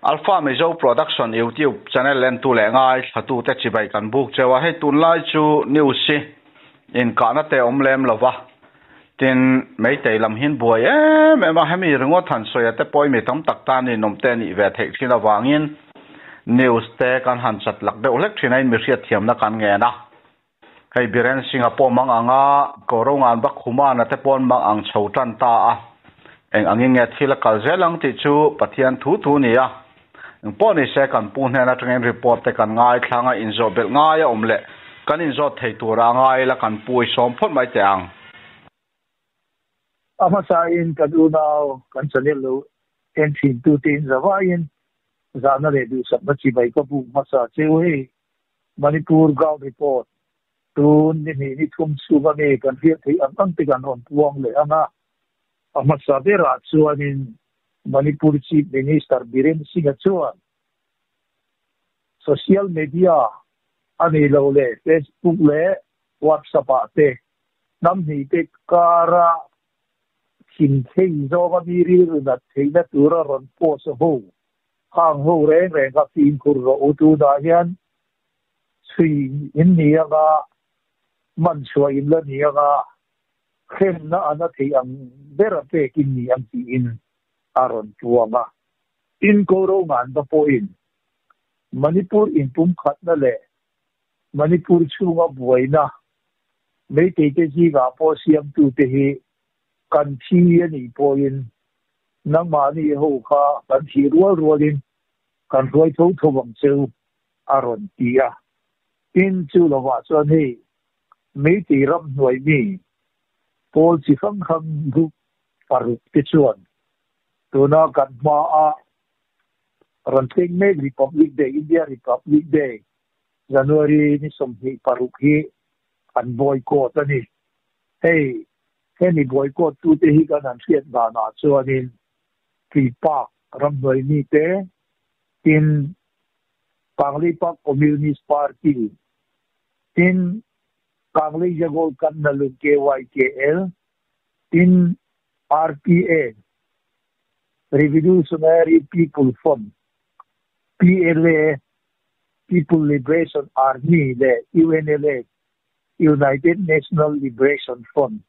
Alpha Mezo Production YouTube channel len tu le ngai hatu te chibai kan buk chewa he tun lai chu news si in kana te omlem lova tin mei te lam hin boy me ma hemi ringo than soya te poi me tam tak ta ni nom te ni ve thek thina wangin news te kan han chat lak de olek thina in mi riat thiam na kan nge na hei biren Singapore mang anga korongan bak khuma na te pon mang ang chhotan ta a eng angin nge thila kal zelang ti chu pathian thu ni a poni se kan pu hna na tren report te kan ngai thlanga inzo bel ngai a omle kan inzo thei tura ngai la kan pui som phot mai te ang ama sa in kadunao kan chanel lo en thin tu tin zawa in zana le du sab chi bai ko bu masa chewe Manipur ground report tun ni thum su ba me kan hiat thei ang te kan ron puang le anga ama sa bera chuanin Manipur Chief Minister Biren Singh chuan social media ani lo le Facebook le WhatsApp te nam ni te kara kim thei zo ba mi ri na thei na tura ron post ho hang ho reng ka tin kur ro tu da hian sui in ni ga man chua in la ni ga khem na ana thei ang bera pe kin ni ang ti in aron tuama in korongan ba po in Manipur in pum khat na le Manipur chunga buaina mei te ji ga po siam tu te hi kan thi ani po in nang ma ni ho kha kan thi rual in kan roi tho wang cheu aron tia in chu lo wa so ni mei te ram noi mi pol chi khang gu paruk te chuan tuna kan ma a ranting me Republic Day India Republic Day January ni somhi paruk hi an boycott ani hey boycott tu te hi kan an siat da na chuanin pi park ram noi ni te in Pangli Park Communist Party in Pangli Jagol kan nalu KYKL in RPA Revolutionary People Fund PLA People Liberation Army le UNLA United National Liberation Fund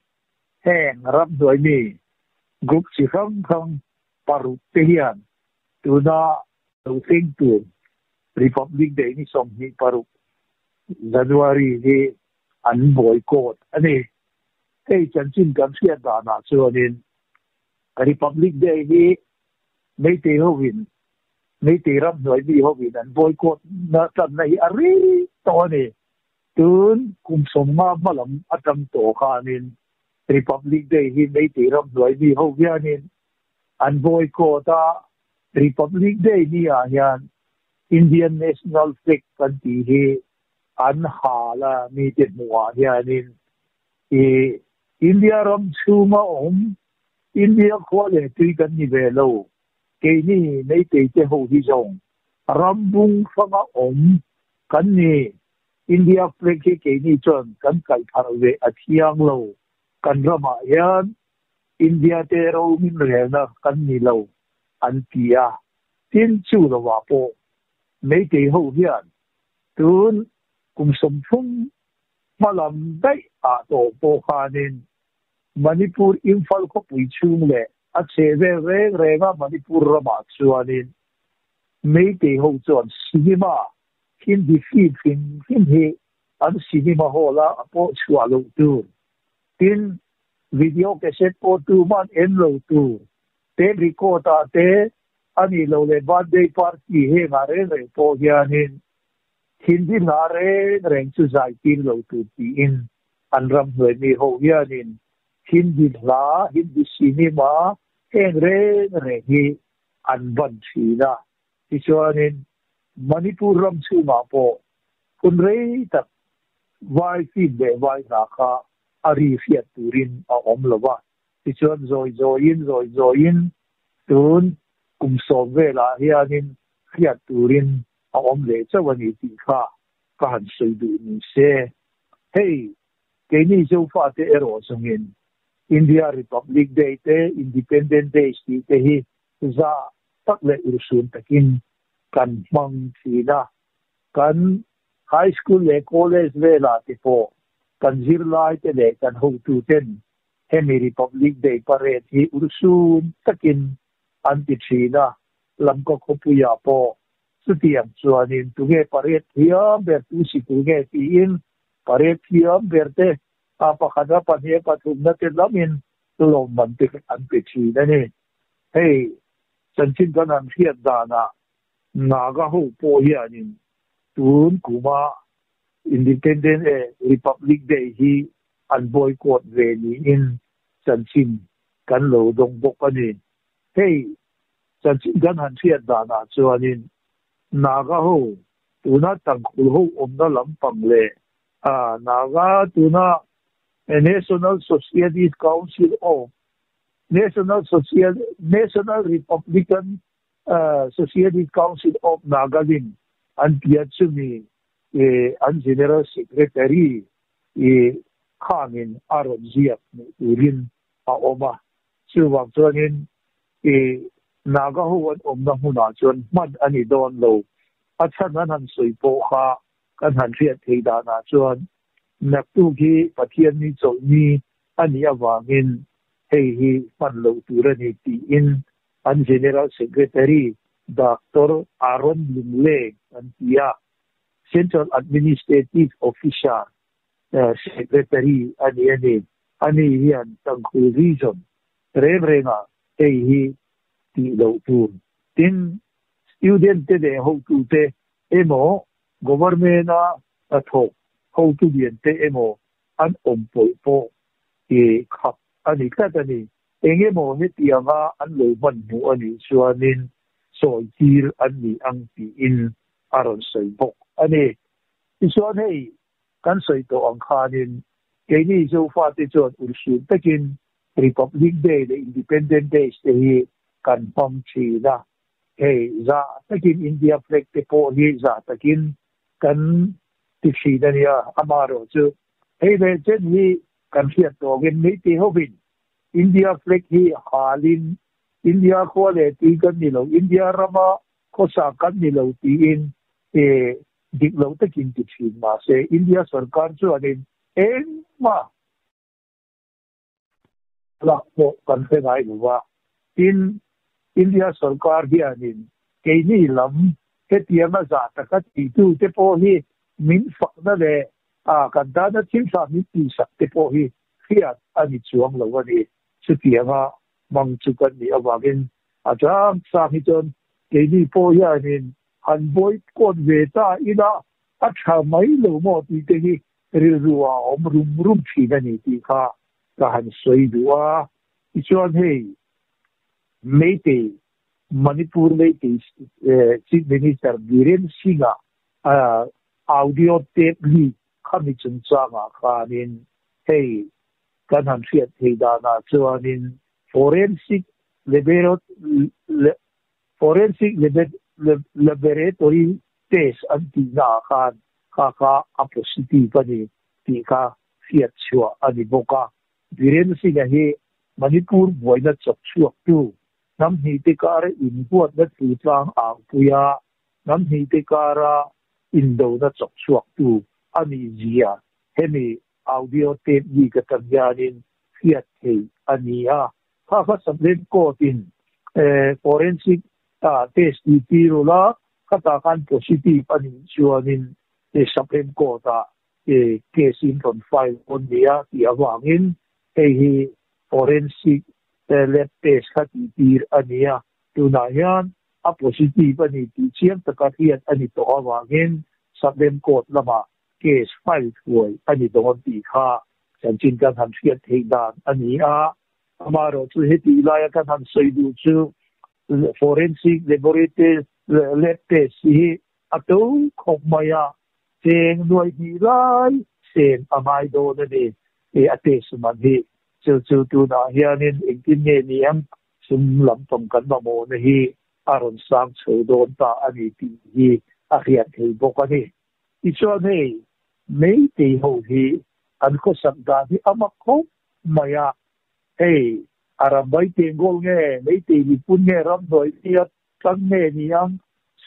heng rap doi ni group chi khang paru te hian tuna lo thing tu Republic Day ni som ni paru January ni an boycott ani hey chanchin kam sia da na chuanin Republic Day ni mei te hovin mei te ram noi bi hovin an boycott na tan nei ari to ni tun kum som ma malam atam to khanin Republic Day hi mei te ram noi bi hovianin an boycott a Republic Day ni a hian Indian National Flag kan ti hi an hala mi te muwa hianin India ram chuma India khole tui kan ni velo ke ni nei te ho hi jong rambung fanga kan ni India flag ke ni chon kan kai thar ve athiang lo kan rama yan India te ro min re na kan ni lo an tia tin chu lo wa po nei te ho hian tun kum som thum malam dai a to po khanin Manipur Imphal ko pui chung le a cheve re ga Manipur rama chuanin mei te ho chon cinema hindi film he an cinema hola apo chualo tu tin video cassette po tu man en lo tu te record te ani lo le birthday party he ngare re po hianin hindi ngare reng chu zai tin lo tu ti in anram hoi ni ho hianin Hindi cinema re hi an ban thina ti chuanin Manipur ram chu ma po kun rei tak vai fi de vai na kha ari fiat turin a om lova ti chuan zoi in tun kum so vela hianin fiat turin a om le chawani ti kha ka han sei du ni se hey ke ni zo fa te ero sangin India Republic Day te Independence Day te hi za tak le ursun takin กันมังทีนะกันไฮสคูลและคอลเลจเวลาที่พอกันซิรไลท์เด็กกันหูตูเต้นเฮมิริพับลิกเดย์ปาร์ตี้อุรซูนตะกินอันติชีนะลำก็ขบุยาพอสุดที่อันส่วนนี้ตุเกปาร์ตี้ที่อันเบอร์ตุสิตุเกที่อินปาร์ตี้ที่อันเบอร์เตอาปะขัดปะเนี่ยปะทุมนัดเตลามินลมมันติดอันติชีนั่นเองเฮ้ฉันชินกันอันเทียดดานะนาก็หูโปเฮียนินตูนกูมาIndependent Republic Day hi an boycott ve ni in chanchin kan lo dong bok ani hey chanchin gan han thiat da na chuanin naga ho tuna tangkhul ho omna lampang le naga tuna National Socialist Council of National Republican Socialist Council of Nagaland an piachumi an General Secretary Khanin Aron Ziak Urin Oma Chuwang Chuanin Naga Huan Omna Huna Chuan Man Ani Don Lo Atsanan Han Soipo Kha Kan Han Thiat Theidana Chuan Naktu Ki Pathian Ni Choni Ani Awangin Hei Hi Man Lo Turani Ti In An General Secretary Dr. Aaron Limle An Tia Central Administrative Official Secretary ani hian tangkhul region renga hi ti lo tun tin student te de ho tu te emo government a tho ho tu bien te emo an poi po ti khap ani ka tani enge mo he tianga an lo ban bu ani suanin soi tir ani ang ti in aron sei bok ani isuan hei kan sei to ang khanin keini zo fa te chon ursun takin Republic Day the Independent Day te hi kan pam chi na hei za takin India flag te po hi za takin kan ti chi da nia amaro chu hei ve chen hi kan hiat to gen nei te hovin India flag hi halin India ko le ti kan ni lo India rama ko sa kan ni lo ti in dik lo takin ti chin ma se India sarkar chu anin ma la ko kan se ngai wa in India sarkar hi anin ke ni lam ke tiama za ta ka ti tu te po hi min fa na le kan da na chin sa mi ti sa te po hi fiat ani chuang lo wa ni chu tiama mang chu kan ni awagin ajam sa hi ton ke ni po hi anin an boy kon ve ta ina a tha mai lo mo ti te hi ri ruwa rum chi na ni ti kha ka han soi duwa ichuan hei meite Manipur meite chief minister Biren Singha audio tape li khami chung changa khanin hei kan han thiat theidana chuanin forensic laboratory test anti-na khan kaka apositi pani tika fiat chua ani boka Biren Singha hi Manipur boina chok chuak tu nam hi te kara in buat na tu tlang ang puya nam hi te kara indo na chok chuak tu ani zia hemi audio tape ni ka tamyanin fiat hei ania kaka sablen ko tin forensic test ni pirula kata kan positive ani chuanin sablen ko ta case in from file on dia ti awangin hei forensic lab test khati tir ania tunayan a positive ani ti chiam takathian ani to awangin sablen court lama case file huai ani don ti kha chanchin kan han thiat theidan ania amaro chu heti laya kan han soidu chu forensic laboratory lab test hi ato khomaya cheng noi hi lai sen amai do na de ate suman hi chu tu na hianin engtin ne niam sum lam tom kan ma mo na hi aron sang chodon ta ani ti hi a riat hei bokani ichuan hei mei te ho hi an ko sakda hi amakho maya hei arambai te gol nge mei te ni pun nge ram doi tiat kan ne niam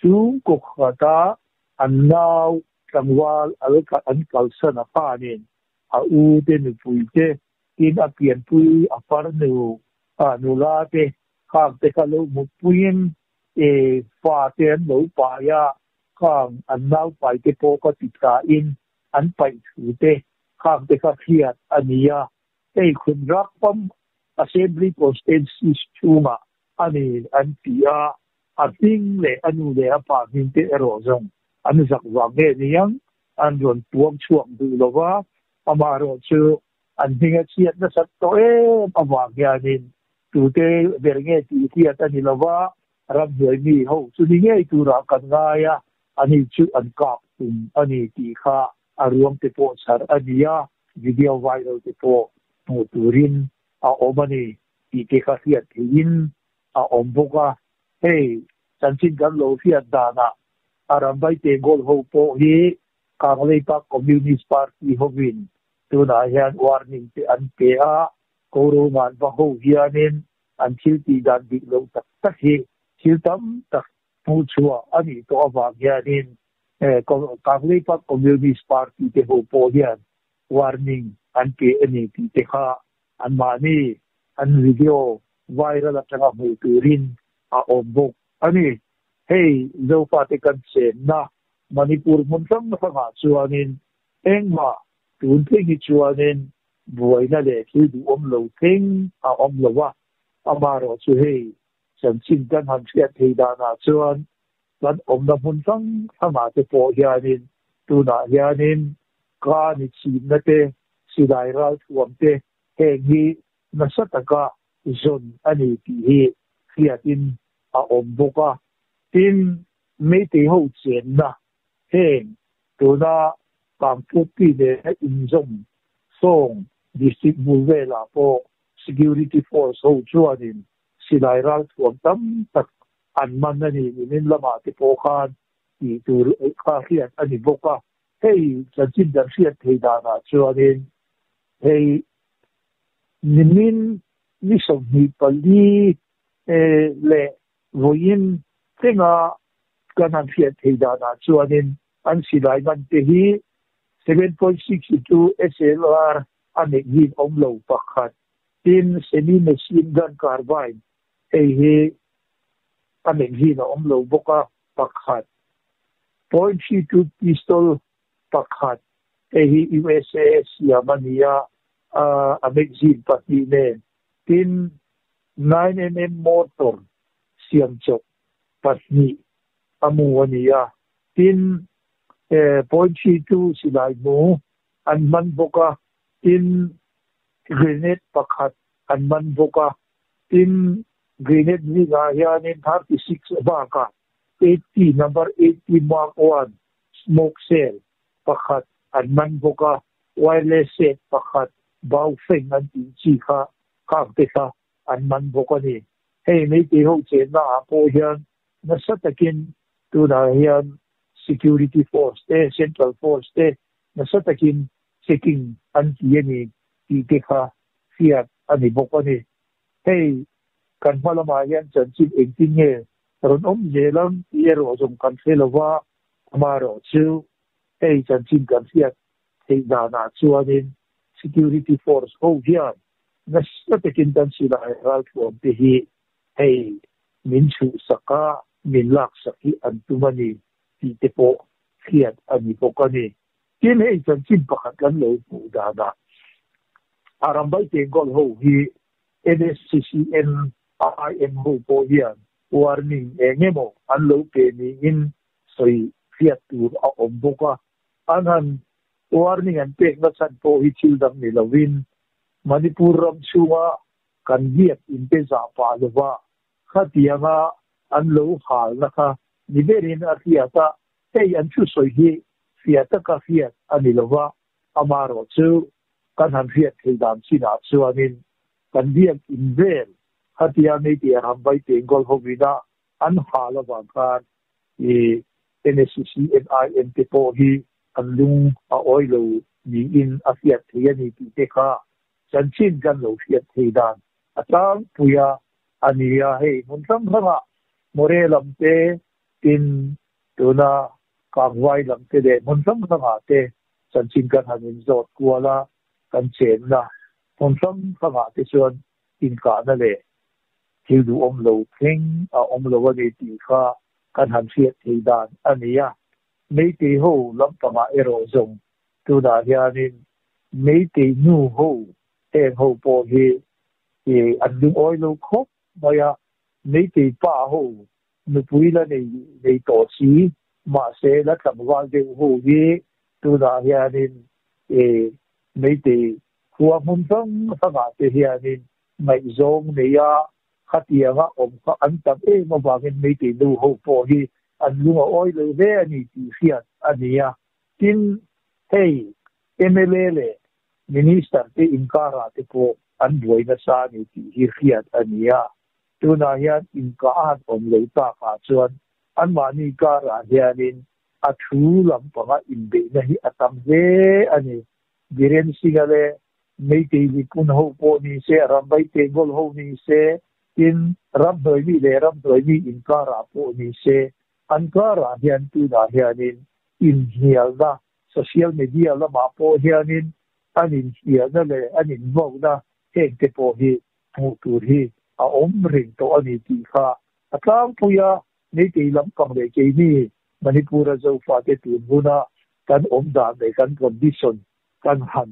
sung ko khata an naw tangwal alka an kalsana panin a u te ni puite in a pian pui a parnu a nulate khang te kalo mu puin e fa ten lo pa ya khang an naw pai te po ka tika in an pai thu te khang te ka khiat ania ei khun rak pam assembly constituency chuma ani an pia a ting le anu le a pa min te ero zong an zak wa ge niang an ron tuam chuang du lova amaro chu an hinga chiat na sat to e pawa gyanin tu te berge ti chiat ani lova ram hoi mi ho chu ni nge tu ra kan nga ya ani chu an ka ani ti kha aruam te po sar ania video viral te po turin a omani ti te kha hiat in a omboka hey chanchin gan lo fiat dana arambai te gol ho po hi kanglei pa communist party hovin tuna hian warning te an pe a koro man ba ho hianin an thil ti dan dik lo tak tak hi thil tam tak pu chua ani to awa hianin kanglei pa communist party te ho po hian warning an pe ani ti te kha an mani an video viral atanga mu turin a ombok ani hey zo pa te kan se na manipur mun sam na nga chuanin engma tun the gi chuanin buaina le thi du om lo thing a om lowa amaro chu hey samchin kan han sia theida na chuan lan om na mun sam sama te po hianin tuna hianin ka ni chi na te sidai ral thuam te he gi na sataka zon ani ti hi fiatin a omboka tin me te ho chen na heng tuna kam pupi le inzom song district bulvela po security force ho chuanin silai ral thuam tam tak an man ani nin lama te po khan ti tur kha hian ani boka hey chachin dar fiat theida na chuanin hey nimin ni som ni pali le voin tenga kanan fiat theida na chuanin an silai man te hi 7.62 SLR ane hi omlo pakhat tin semi machine gun carbine he ane hi na omlo boka pakhat .32 pistol pakhat hi USAS Yamania a magazine pati ne tin 9mm motor siam chok patni amuania tin .32 silai mo an man boka tin grenade pakhat an man boka tin grenade ni ga hianin 36 baka 80 number 80 mark 1 smoke cell pakhat an man boka wireless set pakhat bao feng an ti chi kha kang te kha an man boka ni hey me te ho chen na po hian na satakin tu na hian security force central force na satakin checking an ti ni ti te kha fiat ani boka ni hey kan malama hian chanchin engting he ron jelam yero jom kan felowa amaro chu hey chanchin kan fiat thei da na chuanin security force ho hian na satakin tan sila ral thuam te hi hey min chu saka min lak saki antumani ti te po fiat ani pokani tin hey chanchin pakhat kan lo pu da da arambai te gol ho hi NSCCN IM ho po hian warning engemo an lo pe ni in soi fiat tur a omboka anan warning an pek na san po hi childam ni lovin manipur ram chuwa kan giat in pe za pa lova khatianga an lo hal na kha niberin athiata ei an chu soi hi fiata ka fiat ani lova amaro chu kan han fiat thildam sina chuanin kan diak in vel hatia me ti rambai te gol hovina an halova kan NSCC NIM te po hi an lung a oilo ni in a fiat thiani ti te kha chanchin kan lo fiat theidan atang puya ania hei mun sam hanga morelam te tin tuna kangwai lam te de mon sam sanga te san chin kan hanin zot kuala kan chen na mon sam sanga te chuan in ka na le thil du om lo thing a om lo wa ti kha kan han siat thei dan ania mei te ho lam panga ero zong tuna hianin mei te nu ho te ho po hi an dung oi lo khop maya mei te pa ho nu pui la nei to chi ma se la tham wal de ho hi tuna hianin mei te khua mun sang sanga te hianin mai zong nei ya khatianga om kha an tam ma wangin mei te nu ho po hi an lunga oi lo ve ani ti fiat ania tin hey MLA le minister te inkara te po an buai na sa ni ti hi fiat ania tuna hian inka an om lo ta ka chuan an mani kara hianin a thu lam panga inbe na hi atam ve ani biren singale mei te li kun ho po ni se rambai te gol ho ni se in ram doi mi le ram doi mi inkara po ni se ankara hian tu da hianin in hial da social media la ma po hianin anin hial na le anin vo na heng te po hi mu tur hi a om ring to ani ti kha atlang puya nei te lam kam le ke ni manipura zo fa te tu buna kan om da le kan condition kan han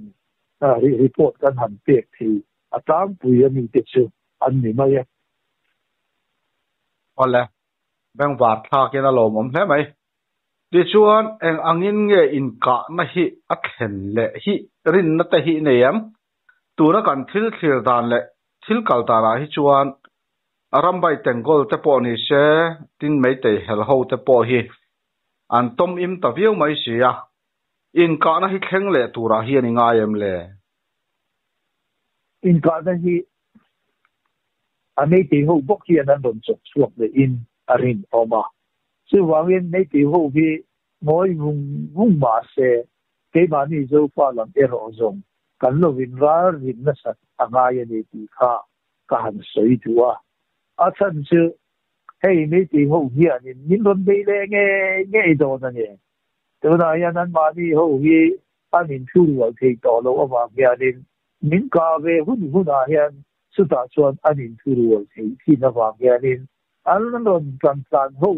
report kan han pek thi atlang puya mi te chu an ni ma ya ole bang wat tha ke na lo mom hle mai ti chuan eng angin nge in ka na hi a thlen le hi rin na ta hi neyam tura kan thil dan le thil kal ta ra hi chuan arambai tengol te po ni se tin mei te hel ho te po hi an tom im ta viu mai sia in ka na hi thleng le tura hi ani nga yem le in ka na hi anei te ho bok hi an don chok chuak le in arin oma chu wangin nei te ho hi moi vung ma se ke ma ni zo fa lam ero zong kan lo win rar win na sat anga ya ni ti kha ka han soi tua a chan chu hei nei te ho hi an min don be le nge do na ne to na ya nan ma ni ho hi an in thu wa ke to lo wa ya din min ka ve hun a hian su ta chuan an in thu wa ke thi na wa ya din an don plan ho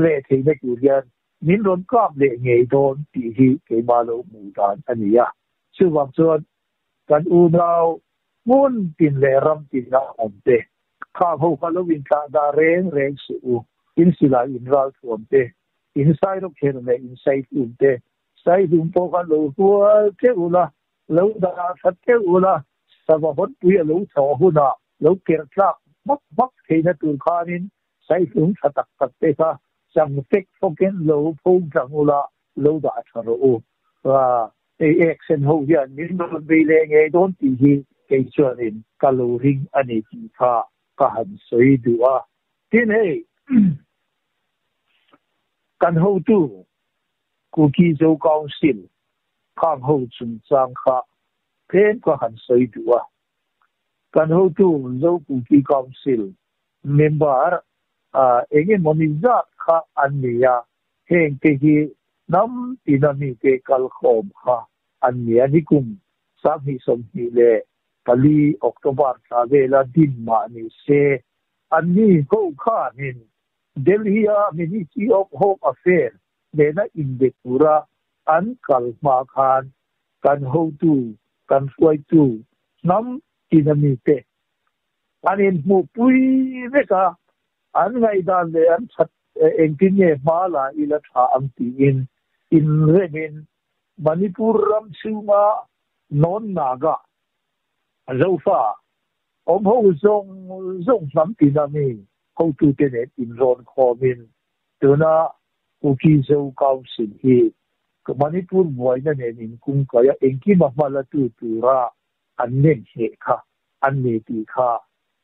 le thei na ku hian min ron kap le ngei don ti hi ke ma lo mu dan ania chu wang chuan kan u nau mun tin le ram tin na om te kha ho Halloween ka da reng su in sila in ral thom te inside of here le inside te sai dum po ka lo hua te ula lo da that te ula sa ba hot pu lo tho hu na lo ker tlak bak ke na tur khanin sai dum thatak tak te ka sang fek foken lo phong sang ula lo da tharo wa action ho ya min no be le nge don ti hi ke chuanin calorie ani ti kha ka han soi duwa tin hey kan ho tu ku ki zo council kham ho chung chang kha pen ka han soi duwa kan ho tu zo ku ki council member enge moniza kha ania heng te hi nam tinami te kal khom kha ania ni kum sa hi som hi le pali october sa vela din ma ni se ani ho kha nin Delhi Ministry of Home Affairs le na indekura an kal ma khan kan ho tu kan suai tu nam tinami te anin mu pui veka an ngai dan le an chat engtinge mala ila tha am ti in remin Manipur ram suma non naga zofa om ho zong sam ti na mi ho tu te ne in ron khomin tuna uki zo council hi Manipur boy na ne in kung kaya engki ma mala tu ra an ne he kha an ne ti kha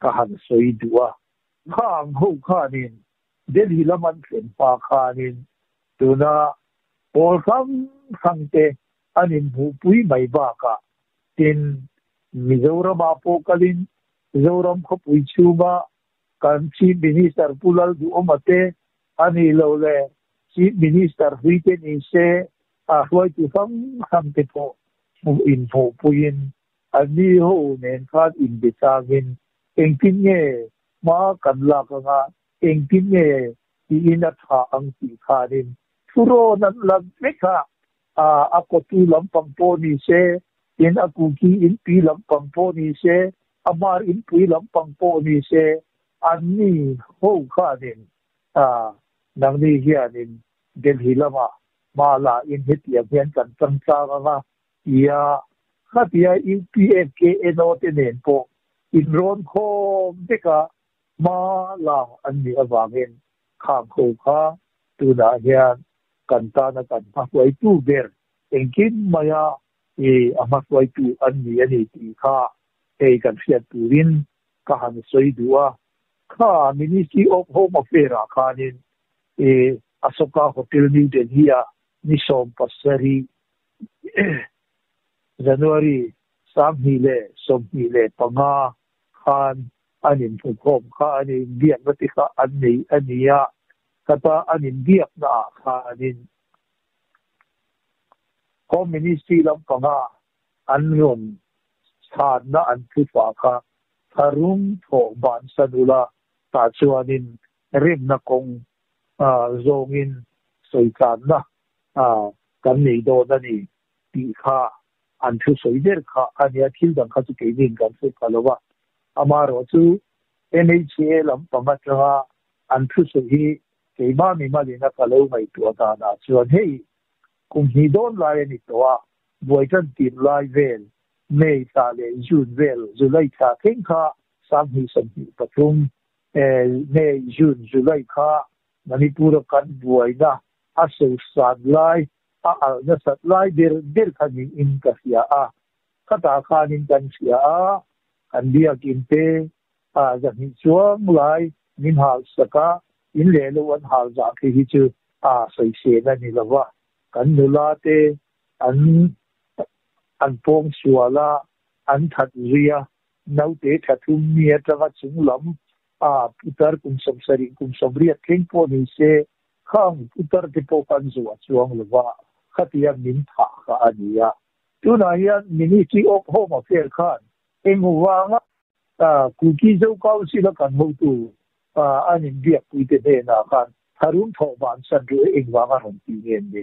ka han soi duwa khang ho khanin Delhi laman ken pa khanin tuna or khangte anin bu pui mai ba ka tin Mizoram apo kalin Mizoram ko pui chuma kan chief minister pulal du omate อันนี้เราเลยชีฟมินิสเตอร์วิเทนิเซช่วยที่ฟังคำที่พอมุอินโฟปุยินอันนี้โหเน้นคาดอินเดชาวินเองกินเง่มากันลักงาเองกินเง่ที่อินัทหาอังสีขาดินทุโรนั้นลักเมฆอากูตูลำปังโพนิเซอินอากูกีอินปีลำปังโพนิเซอามาร์อินปีลำปังโพนิเซอันนี้โหขาดินนังนี้เฮียนินเดลฮิลมาลาอินเฮติอาเพียนกันตั้งซาละยาข้าที่อินพีเอฟเคเอโนเตเนนโปอินโรนโคมเด็กมาลาอันนี้อวางินข้ามโคข้าตุนาเฮียนกันตานะกันพักไว้ตู้เบอร์เองกินมายาอามาไว้ตู้อันนี้ตีข้ากันเสียตูรินข้าหันสวยดัวข้ามินิสทรีออฟโฮมอเฟราข้านินอาสกาโฮเทลนิวเดลฮีนิสอมปัสสรีJanuary 3 hile som hile panga khan anin phukhom kha ani biak mati kha ania kata anin biak na khanin home ministry lam panga anron than na an thu fa kha tharum tho ban sanula ta chuanin rem na kong zongin soikan na kan nei do na ni ti khaอันที่สวยเด็ดค่ะอันนี้ที่ดังเขาจะเกี่ยงกันสุดกันแล้วว่าอามารู้จู่ NHA ลำปางจังหวะอันที่สวยเกี่ยงมีมาเรียนกันแล้วไม่ตัวตาหน้าส่วนเฮ้ยคงฮิโดนไลน์นี่ตัวบวยกันทีมไลน์เวลเมย์ตาเลจูนเวลจุลัยค่ะเข่งค่ะสามหิสัมผัสประชุมเมย์จูนจุลัยค่ะมันนี่พูดกันบวยนะอาศัยสารไลน์จะสัตว์ไล่เดินขันอินกับเสียข้าตาขานินกันเสียอันเดียกินเตจะมีช่วงไล่มินหาสกาอินเลลวันหาจากที่ชื่อใส่เสียนั่นนี่ละว่ากันนุลาเตอันพงชัวละอันทัดเรียนาวเตทัดทุ่มเมียจังจุงลำพุทธกุมสมสริกุมสมเรียเข่งพอนิเซข้างพุทธที่พกันจัวช่วงละว่าข้าที่ยังมินถาข้าอันนี้ตัวนายมินิที่ออกโฮมาเฟลขันเองว่างคุกกี้เจ้าเก่าสิละกันหูตูอันนี้เบียกคุยเตเนนะขันถ้ารุ่งทบานสันรู้เองว่างของปีเงินดี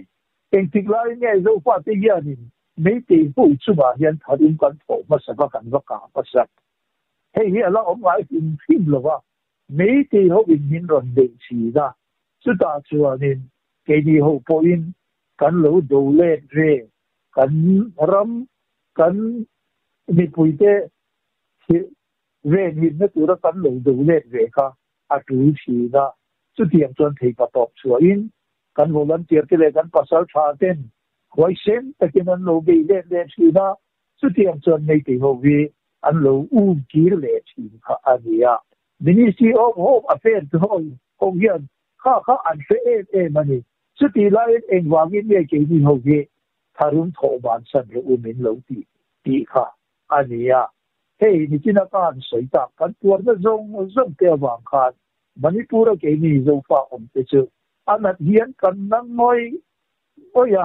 เองติดไล่เนี่ยเจ้าฟ้าเตียนินไม่ตีผู้ชุบายันถ้ารุ่งกันทบมาสักกันว่ากาปัสสักเฮ้ยเราเอาไว้พิมพ์เลยว่าไม่ตีเขาเป็นมินรอนเดชีนะสุดท้ายชัวนินเกดีเขาพออินกันเหลวดูเล่เร่กันรำกันมีปุยเตเร่หินนั่นตัวกันเหลวดูเล่เร่ค่ะอาตุชีนะสุดที่ยังจนที่กระตอบชัวอินกันวอลันเทียร์ที่เล่กันปัสสาวะเต้นไว้เส้นแต่กินอันเหลวไปเล่ชีนะสุดที่ยังจนในที่เขาวิอันเหลวอูกีเล่ชีค่ะอันนี้Ministry of Home Affairs เขาเรียนข้าอันเฟมันนี่สุดที่ไล่เองวางเงี้ยเกี่ยวกับเขาเงี้ยถ้ารุ่งทบานสันหรืออุมินเหลวตีค่ะอันนี้เฮ้ยนี่จินตนาการสวยจังกันตัวนั้นจงเกี่ยววางขาดมันนี่พูดเกี่ยวกับเราฟังเจออันนั้นเรียนกันนั่งน้อยโอ้ย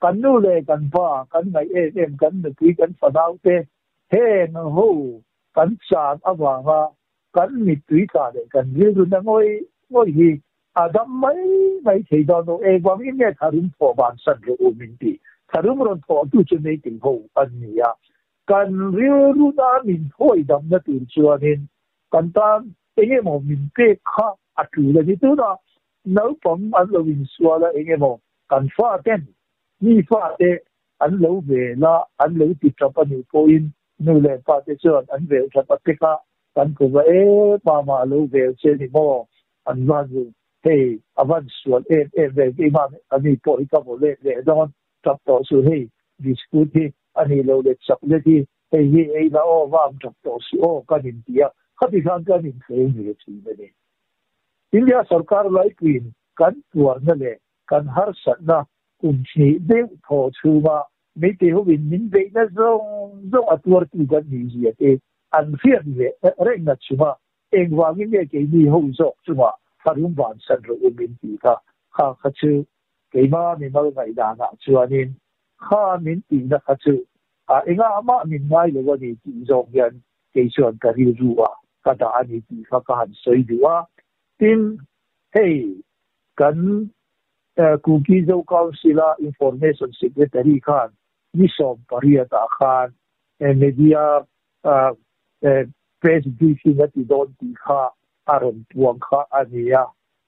กันนู่นเลยกันฟ้ากันไงกันนึกคุยกันฝันเอาเต้เฮ้ยนะโหกันสารอวางกันมีตุยกันเลยกันเรื่องนั้นโอ้ยดัมไม่ใช่ดอนเองว่ามีเนี่ยถ้ารุ่งพอบานสันหรืออุมินตีถ้ารุ่งรอนพอตู้จะไม่ถึงหูอันนี้กันเรื่องนั้นมินห้อยดำนั่นตัวชัวนินกันตามเองมองมินเก็บข้าอัดเลยนี่ตัวน่ะน้าผมอันเราวินสัวละเองมองกันฟ้าเต้นนี่ฟ้าเต้อันเราเวลาอันเราติดจับนิ้วโป้ยนู่นเลยฟ้าเต้ชวนอันเวลจับติดข้ากันก็ว่ามาเราเวลเชนิโมอันวันอยู่เฮ้ยอวันส่วนเวลที่มันอันนี้พออีกก็เลยดอนจับต่อสู้เฮ้ยดิสคูที่อันนี้เราเด็กสักเลยที่เฮ้ยเราว่ามันจับต่อสู้กันอินเดียเขาที่การกันอินเดียมีสิ่งนี้อินเดียสกัดไล่ควีนกันตัวนั่นเลยกันหาสัตว์นะคุณชีเด็กพอชูมาไม่เที่ยววินมินเบย์นั่นจงอัตวร์ที่กันมีเสียเองอันเฟียนเลยเรื่องนั้นชัวเองว่ามีเนี่ยเกี่ยวกับหูจอกชัว harum ban san ro min ti ka kha chu keima mi mal ngai da na chuanin kha min ti na kha chu a enga ama min ngai lo ni ti zong yan ke chuan ka ri ruwa ka da ani ti kha ka han soi duwa tin hey kan Kuki Zo Council Information Secretary Khan Nisom Pariata Khan media press briefing at Don Tika Aron Tuang Kha Ania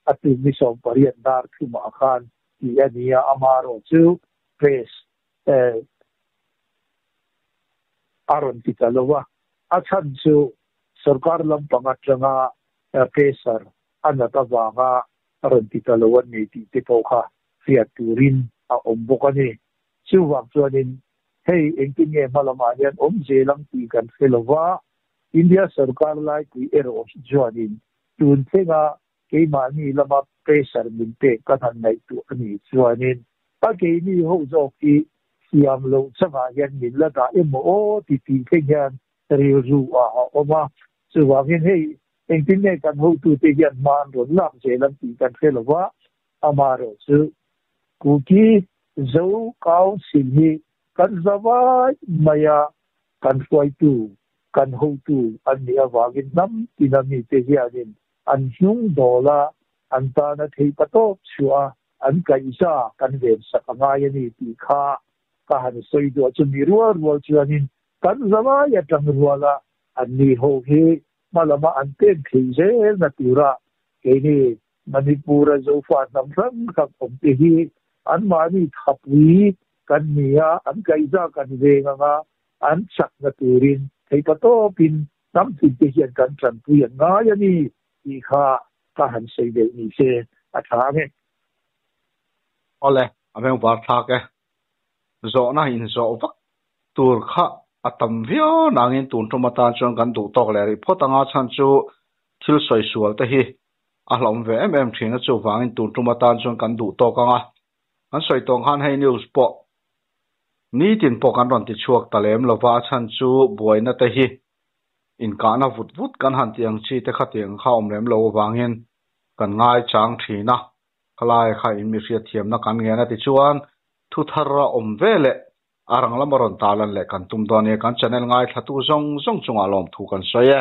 at Nisom Pariat Dar Kuma Khan the Ania Amaro Chu press Aron Tikalowa Achan Chu Sarkar Lampangatranga Pesar Anatavaga aron tikalawan ni titipo ka fiat turin a ombokani siwak chuanin hey engtinge malamayan omje lang ti kan felowa India sarkar lai ti ero chuanin tun thenga keimani lama pressure minte kanan nai tu ani chuanin pa keini ho zo ki siam lo changa yan min la da emo ti ti thengyan riu a oma siwakin hey engtinge kan ho tu te yan man ron lam je lam ti kan felowa amaro chu Kuki Zo Council hi kan zawai maya kan foi tu kan ho tu an ni awagin nam tinami te hianin an hyung dola an ta na thei patop chua an kaisa kan ven sakanga yani ti kha ka han soi do chu mi ruwa ruwa chuanin kan zawai atang ruwala an ni ho hi malama an ten thei na tura keini Manipura zo fa nam ram khap om te hi an mani thapui kan nia an kaisa kan venga an chak na turin thei pato pin nam tin te hian kan tran pui nga yani i kha ka han sei de ni se athame ole ameng war tha ke zo na in zo vak tur kha atam vio nangin tun tomatan chon kan du tok le ri photanga chan chu thil soi sual te hi a hlom ve em thina chu wangin tun tomatan chon kan du tok anga an soi tong han hei news po ni tin po kan ron ti chuak talem lova chan chu boina te hi in kana vut vut kan han tiang chi te kha tiang kha om lem lo wangin kan ngai chang thina kalai kha in mi ria thiam na kan nge na ti chuan thu thara om vele arang lamaron talan le kan tum done kan channel ngai thatu zong zong chunga lom thu kan soye